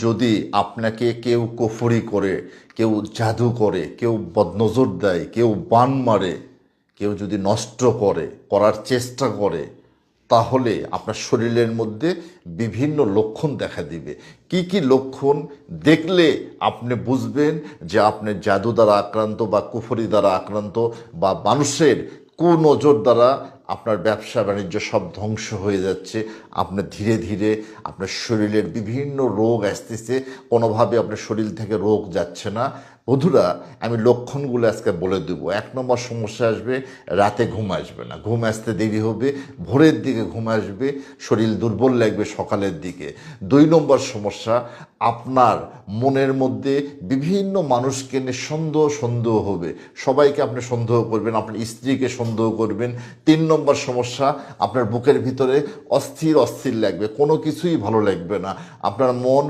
যদি আপনাকে কেউ কুফরি করে, কেউ জাদু করে, কেউ বদনজর দেয়, কেউ বান মারে, কেউ যদি নষ্ট করার চেষ্টা করে, তাহলে আপনার শরীরের মধ্যে বিভিন্ন লক্ষণ দেখা দিবে। কি কি লক্ষণ দেখলে আপনি বুঝবেন যে আপনি জাদু দ্বারা আক্রান্ত বা কুফরি দ্বারা আক্রান্ত, বা মানুষের কুনজর দ্বারা আপনার ব্যবসা বাণিজ্য সব ধ্বংস হয়ে যাচ্ছে, আপনার ধীরে ধীরে আপনার শরীরের বিভিন্ন রোগ আসতেছে, কোনোভাবে আপনার শরীর থেকে রোগ যাচ্ছে না। বন্ধুরা, আমি লক্ষণগুলো আজকে বলে দেবো। 1 নম্বর সমস্যা আসবে, রাতে ঘুম আসবে না, ঘুম আসতে দেরি হবে, ভোরের দিকে ঘুম আসবে, শরীর দুর্বল লাগবে সকালের দিকে। 2 নম্বর সমস্যা, আপনার মনের মধ্যে বিভিন্ন মানুষকে নিয়ে সন্দেহ হবে, সবাইকে আপনি সন্দেহ করবেন, আপনার স্ত্রীকে সন্দেহ করবেন। 3 নম্বর সমস্যা, আপনার বুকের ভিতরে অস্থির লাগবে, কোনো কিছুই ভালো লাগবে না, আপনার মন